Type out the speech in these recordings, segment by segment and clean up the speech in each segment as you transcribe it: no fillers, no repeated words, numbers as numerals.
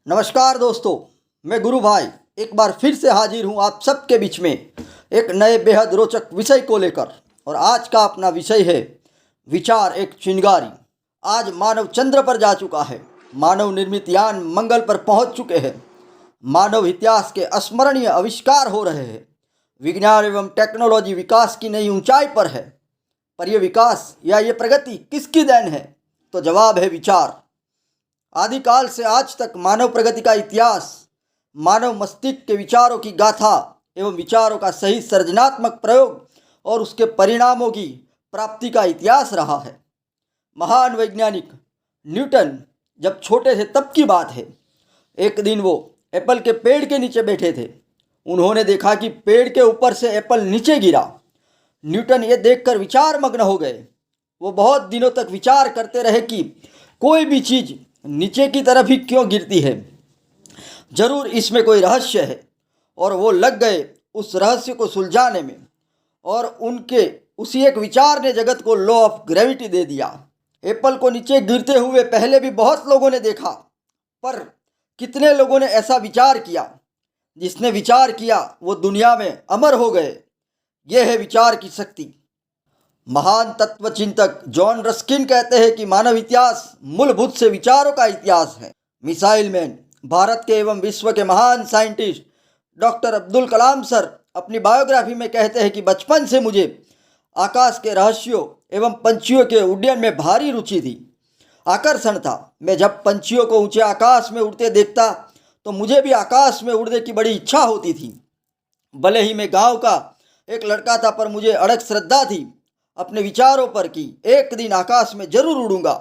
नमस्कार दोस्तों, मैं गुरु भाई एक बार फिर से हाजिर हूँ आप सबके बीच में एक नए बेहद रोचक विषय को लेकर। और आज का अपना विषय है विचार एक चिंगारी। आज मानव चंद्र पर जा चुका है, मानव निर्मित यान मंगल पर पहुंच चुके हैं, मानव इतिहास के अस्मरणीय आविष्कार हो रहे हैं, विज्ञान एवं टेक्नोलॉजी विकास की नई ऊंचाई पर है। पर यह विकास या ये प्रगति किसकी देन है? तो जवाब है विचार। आदिकाल से आज तक मानव प्रगति का इतिहास मानव मस्तिष्क के विचारों की गाथा एवं विचारों का सही सृजनात्मक प्रयोग और उसके परिणामों की प्राप्ति का इतिहास रहा है। महान वैज्ञानिक न्यूटन जब छोटे थे तब की बात है। एक दिन वो एप्पल के पेड़ के नीचे बैठे थे। उन्होंने देखा कि पेड़ के ऊपर से एप्पल नीचे गिरा। न्यूटन ये देखकर विचार मग्न हो गए। वो बहुत दिनों तक विचार करते रहे कि कोई भी चीज़ नीचे की तरफ ही क्यों गिरती है, जरूर इसमें कोई रहस्य है। और वो लग गए उस रहस्य को सुलझाने में। और उनके उसी एक विचार ने जगत को लॉ ऑफ ग्रेविटी दे दिया। एप्पल को नीचे गिरते हुए पहले भी बहुत लोगों ने देखा, पर कितने लोगों ने ऐसा विचार किया? जिसने विचार किया वो दुनिया में अमर हो गए। यह है विचार की शक्ति। महान तत्वचिंतक जॉन रस्किन कहते हैं कि मानव इतिहास मूलभूत से विचारों का इतिहास है। मिसाइल मैन, भारत के एवं विश्व के महान scientist doctor Abdul Kalam sir अपनी बायोग्राफी में कहते हैं कि बचपन से मुझे आकाश के रहस्यों एवं पंछियों के उड्डयन में भारी रुचि थी, आकर्षण था। मैं जब पंछियों को ऊंचे आकाश में उड़ते देखता तो मुझे भी आकाश में उड़ने की बड़ी इच्छा होती थी। भले ही मैं गांव का एक लड़का था, पर मुझे अड़ग श्रद्धा थी अपने विचारों पर कि एक दिन आकाश में जरूर उड़ूंगा।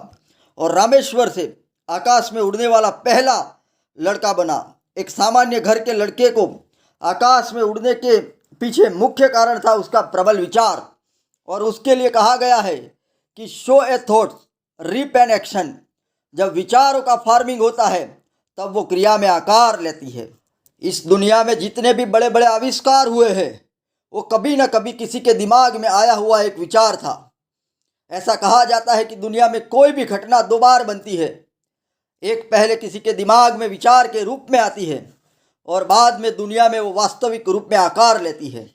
और रामेश्वर से आकाश में उड़ने वाला पहला लड़का बना। एक सामान्य घर के लड़के को आकाश में उड़ने के पीछे मुख्य कारण था उसका प्रबल विचार। और उसके लिए कहा गया है कि sow a thoughts reap an action. जब विचारों का फार्मिंग होता है तब वो क्रिया में आकार लेती है। इस दुनिया में जितने भी बड़े बड़े आविष्कार हुए हैं वो कभी न कभी किसी के दिमाग में आया हुआ एक विचार था। ऐसा कहा जाता है कि दुनिया में कोई भी घटना दो बार बनती है। एक पहले किसी के दिमाग में विचार के रूप में आती है और बाद में दुनिया में वो वास्तविक रूप में आकार लेती है।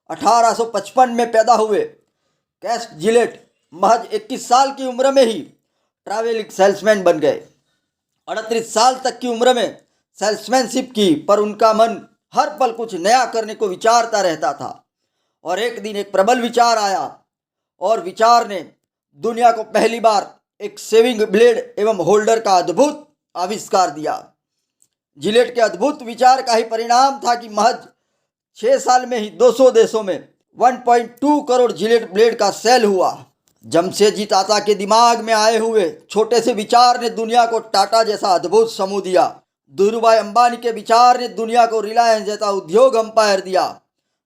1855 में पैदा हुए कैश जिलेट महज 21 साल की उम्र में ही ट्रैवलिंग सेल्समैन बन गए। 38 साल तक की उम्र में सेल्समैनशिप की, पर उनका मन हर पल कुछ नया करने को विचारता रहता था। और एक दिन एक प्रबल विचार आया और विचार ने दुनिया को पहली बार एक सेविंग ब्लेड एवं होल्डर का अद्भुत आविष्कार दिया। जिलेट के अद्भुत विचार का ही परिणाम था कि महज 6 साल में ही 200 देशों में 1.2 करोड़ जिलेट ब्लेड का सेल हुआ। जमशेदजी टाटा के दिमाग में आए हुए छोटे से विचार ने दुनिया को टाटा जैसा अद्भुत समूह दिया। धीरूभाई अंबानी के विचार ने दुनिया को रिलायंस जैसा उद्योग अंपायर दिया।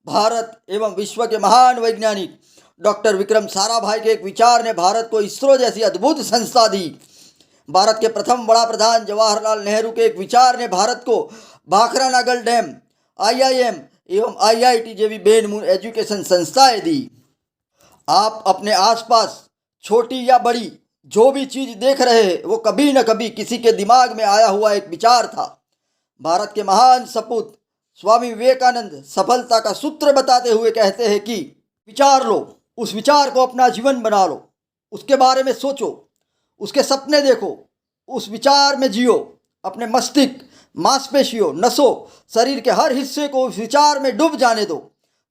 भारत एवं विश्व के महान वैज्ञानिक डॉक्टर विक्रम साराभाई के एक विचार ने भारत को इसरो जैसी अद्भुत संस्था दी। भारत के प्रथम बड़ा प्रधान जवाहरलाल नेहरू के एक विचार ने भारत को भाखरा नागल डैम, IIM एवं IIT जेवी बेनमून एजुकेशन संस्थाएं दी। आप अपने आसपास छोटी या बड़ी जो भी चीज़ देख रहे हैं वो कभी न कभी किसी के दिमाग में आया हुआ एक विचार था। भारत के महान सपूत स्वामी विवेकानंद सफलता का सूत्र बताते हुए कहते हैं कि विचार लो, उस विचार को अपना जीवन बना लो, उसके बारे में सोचो, उसके सपने देखो, उस विचार में जियो। अपने मस्तिष्क, मांसपेशियों, नसों, शरीर के हर हिस्से को उस विचार में डूब जाने दो।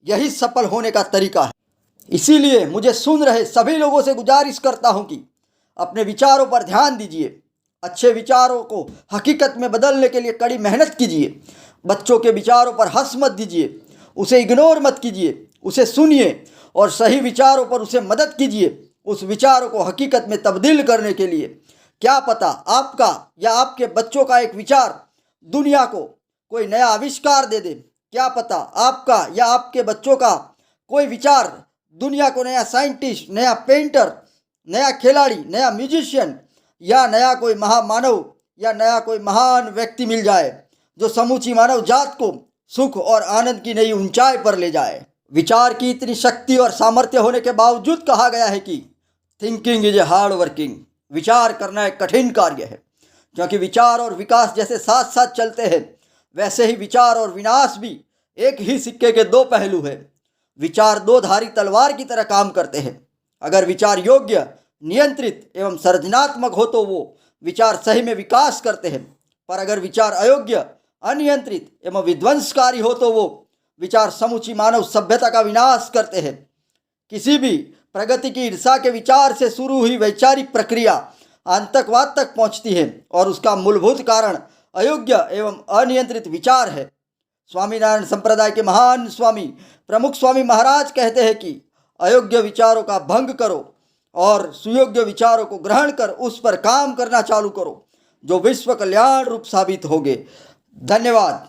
यही सफल होने का तरीका है। इसीलिए मुझे सुन रहे सभी लोगों से गुजारिश करता हूँ कि अपने विचारों पर ध्यान दीजिए। अच्छे विचारों को हकीकत में बदलने के लिए कड़ी मेहनत कीजिए। बच्चों के विचारों पर हंस मत दीजिए, उसे इग्नोर मत कीजिए, उसे सुनिए और सही विचारों पर उसे मदद कीजिए उस विचारों को हकीकत में तब्दील करने के लिए। क्या पता आपका या आपके बच्चों का एक विचार दुनिया को कोई नया आविष्कार दे दे। क्या पता आपका या आपके बच्चों का कोई विचार दुनिया को नया साइंटिस्ट, नया पेंटर, नया खिलाड़ी, नया म्यूजिशियन या नया कोई महामानव या नया कोई महान व्यक्ति मिल जाए जो समूची मानव जात को सुख और आनंद की नई ऊंचाई पर ले जाए। विचार की इतनी शक्ति और सामर्थ्य होने के बावजूद कहा गया है कि thinking is a hard working. विचार करना एक कठिन कार्य है। क्योंकि विचार और विकास जैसे साथ साथ चलते हैं, वैसे ही विचार और विनाश भी एक ही सिक्के के दो पहलू हैं। विचार दो धारी तलवार की तरह काम करते हैं। अगर विचार योग्य, नियंत्रित एवं सर्जनात्मक हो तो वो विचार सही में विकास करते हैं, पर अगर विचार अयोग्य, अनियंत्रित एवं विध्वंसकारी हो तो वो विचार समूची मानव सभ्यता का विनाश करते हैं। किसी भी प्रगति की ईर्षा के विचार से शुरू हुई वैचारिक प्रक्रिया आतंकवाद तक पहुंचती है और उसका मूलभूत कारण अयोग्य एवं अनियंत्रित विचार है। स्वामीनारायण संप्रदाय के महान स्वामी प्रमुख स्वामी महाराज कहते हैं कि अयोग्य विचारों का भंग करो और सुयोग्य विचारों को ग्रहण कर उस पर काम करना चालू करो, जो विश्व कल्याण रूप साबित होंगे। धन्यवाद।